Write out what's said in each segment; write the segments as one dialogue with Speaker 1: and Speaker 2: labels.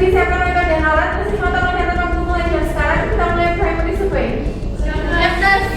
Speaker 1: disiapkan metode dan alat, terus tolong catat waktu mulai jam sekarang. Kita mulai primary survey.
Speaker 2: Siap, Nurse.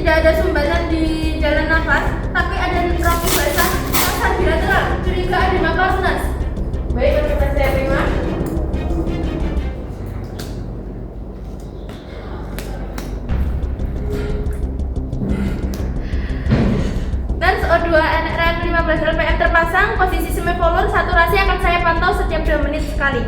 Speaker 2: Tidak ada sumbatan di jalan nafas, tapi ada rongga basah pasar bilateral. Curiga ada nafas, Nurse.
Speaker 1: Baik, konfirmasi saya terima.
Speaker 2: Nurse, O2 NRM 15 LPM terpasang, posisi semivolur, saturasi akan saya pantau setiap 2 menit sekali.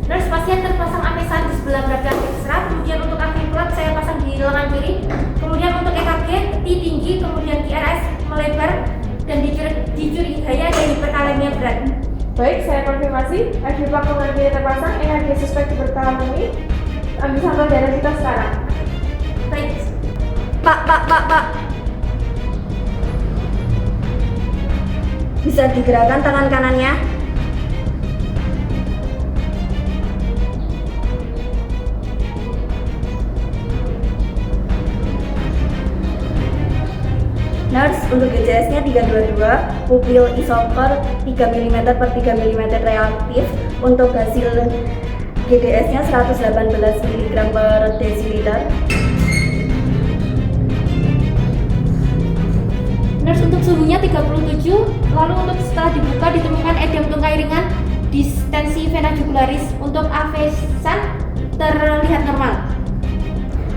Speaker 2: Nurse, pasien terpasang amesan di sebelah berat serat, kemudian untuk afipulat saya pasang di lengan kiri, kemudian untuk EKG T tinggi, kemudian QRS melebar, dan dicurigai ada hiperkalemia berat.
Speaker 1: Baik, saya konfirmasi. Akibat lengan kiri terpasang, EKG suspek hiperkalemi. Ambil sampel darah kita sekarang.
Speaker 2: Baik. Pak.
Speaker 3: Bisa digerakkan tangan kanannya. Nurse, untuk GCS-nya 322, pupil isoper 3 mm per 3 mm reaktif. Untuk hasil GDS-nya 118 mg per desiliter.
Speaker 2: Nurse, untuk suhunya 37, lalu untuk setelah dibuka ditemukan edem tungkai ringan, distensi vena jugularis. Untuk avesan terlihat normal.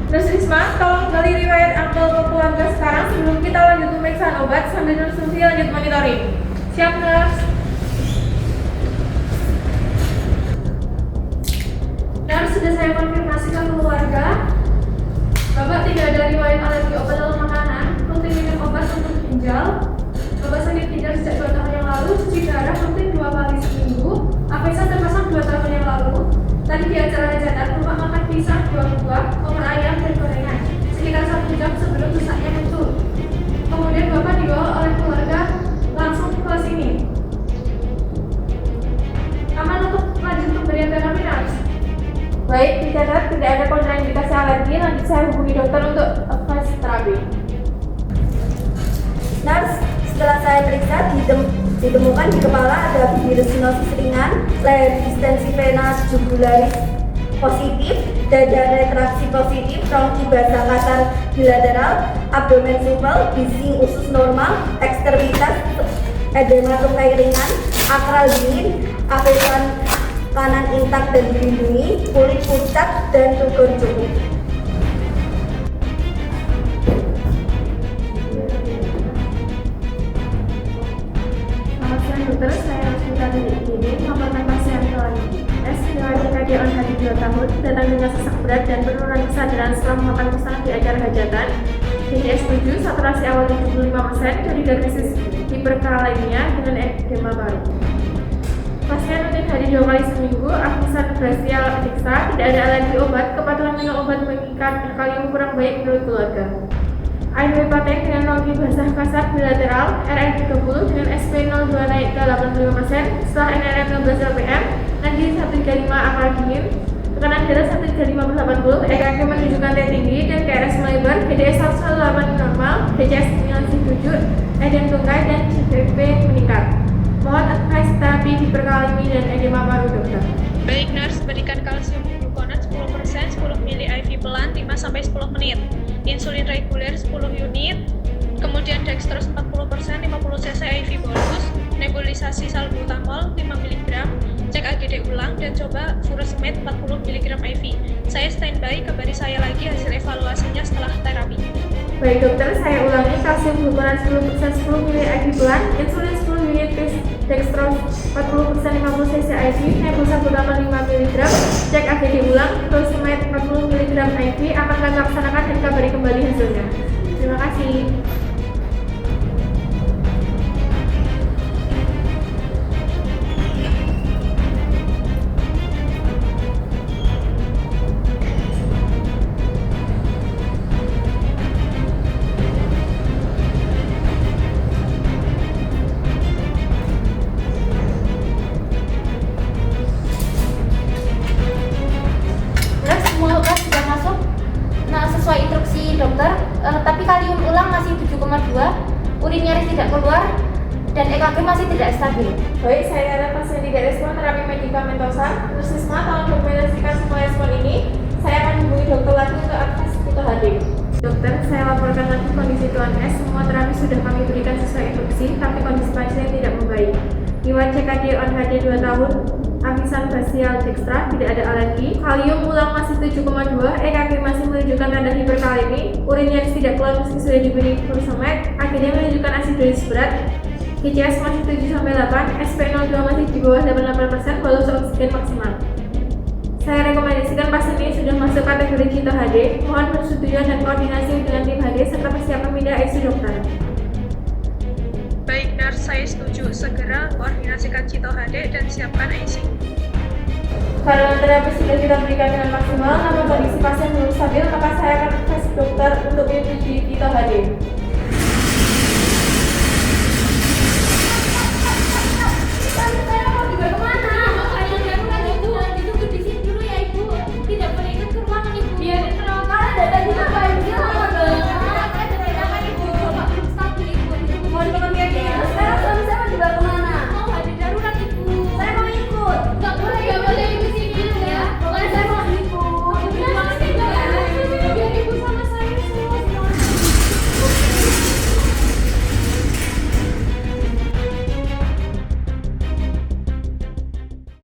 Speaker 1: Nurse Risma, tolong gali riwayat ampel ke keluarga sekarang sebelum kita lanjut pemeriksaan obat sambil Nurse Susi lanjut monitoring. Siap, Nurse? Nurse, sudah saya konfirmasi ke keluarga. Bapak tidak ada riwayat alergi obat atau makanan, rutin minum obat untuk ginjal. Bapak sakit ginjal sejak 2 tahun yang lalu, cuci darah rutin 2 kali seminggu. Avesan terpasang 2 tahun yang lalu. Tadi di acara hajatan, Bapak makan pisang 2 buah, opor ayam dan gorengan sekitar 1 jam sebelum susahnya muncul. Kemudian Bapak dibawa oleh keluarga langsung ke sini. Baik, dicatat tidak ada kontraindikasi alergi. Lanjut saya hubungi dokter untuk advance terapi.
Speaker 3: Nurse, setelah saya periksa ditemukan di kepala ada birusinosis ringan, leher distensi vena jugularis positif, dada retraksi positif, bronki basah kasar bilateral, abdomen supel, bising usus normal, ekstremitas edema tungkai ringan, akral dingin, avesan kanan intak dan dilindungi, kulit pucat dan tugur cukup.
Speaker 1: Selamat siang dokter, saya Rosmita dari IGD, melaporkan pasien lagi. S riwayat CKD on hari 2 tahun, datang dengan sesak berat dan penurunan kesadaran setelah makan pesanan di acara hajatan. DDS 7, saturasi awal 75%, dari diagnosis hiperkalemia dengan edema baru. Pasien rutin hadir 2 kali seminggu, afisan brasial adiksa, tidak ada alergi obat, kepatuhan minum obat mengikat kalium kurang baik menurut keluarga. Airway paten dengan longgi basah kasar bilateral, RN 30 dengan SP02 naik ke 85%, setelah NRM 16 LPM, nanti 135 akal dingin, tekanan darah 135/80, EKG menunjukkan T tinggi dan KRS melebar, GDS 118 normal, DCS menyelesaikan 7, eden tungkai dan CPP meningkat. Mohon advice terapi hiperkalemi dan edema paru dokter.
Speaker 4: Baik nurse, berikan kalsium gluconat 10%, 10 ml IV pelan 5-10 menit, insulin reguler 10 unit, kemudian dextrose 40%, 50 cc IV bolus, nebulisasi salbutamol 5 mg, cek AGD ulang dan coba furosemide 40 mg IV. Saya standby, kabari saya lagi hasil evaluasinya setelah terapi.
Speaker 1: Baik dokter, saya ulangi, kalsium gluconat 10%, 10 ml IV pelan, insulin 10 unit, dextrose 40%, 50 cc IV, salbutamol 5 mg, cek AGD ulang, furosemide 40 mg IV, akan kami laksanakan dan kabari kembali hasilnya. Terima kasih.
Speaker 2: Semua lukas sudah masuk. Nah, sesuai instruksi dokter, tapi kalium ulang masih 7,2, urin nyaris tidak keluar, dan EKG masih tidak stabil.
Speaker 1: Baik, saya harap pasien tidak respon terapi medikamentosa. Nurse tolong dokumentasikan semua respon ini. Saya akan hubungi dokter lagi untuk advance kita hadir. Dokter, saya laporkan lagi kondisi Tuan S. Semua terapi sudah kami berikan sesuai instruksi, tapi kondisi pasien tidak membaik. Riwayat CKD on HD 2 tahun, afisan basial dextra, tidak ada alergi, kalium ulang masih 7,2, EKG masih menunjukkan tanda hiperkalemi, urin nyaris tidak keluar meski sudah diberi furosemide, AGD menunjukkan asidosis berat, GCS masih 7-8, SP02 masih di bawah 88%, bolus oksigen maksimal. Saya rekomendasikan pasien ini sudah masuk kategori Cito HD, mohon persetujuan dan koordinasi dengan tim HD serta persiapan pindah ICU dokter.
Speaker 4: Baik nurse, saya setuju. Segera koordinasikan Cito HD dan siapkan ICU.
Speaker 1: Karena terapi sudah kita berikan dengan maksimal, namun kondisi pasien belum stabil, maka saya akan advance dokter untuk menyetujui Cito HD.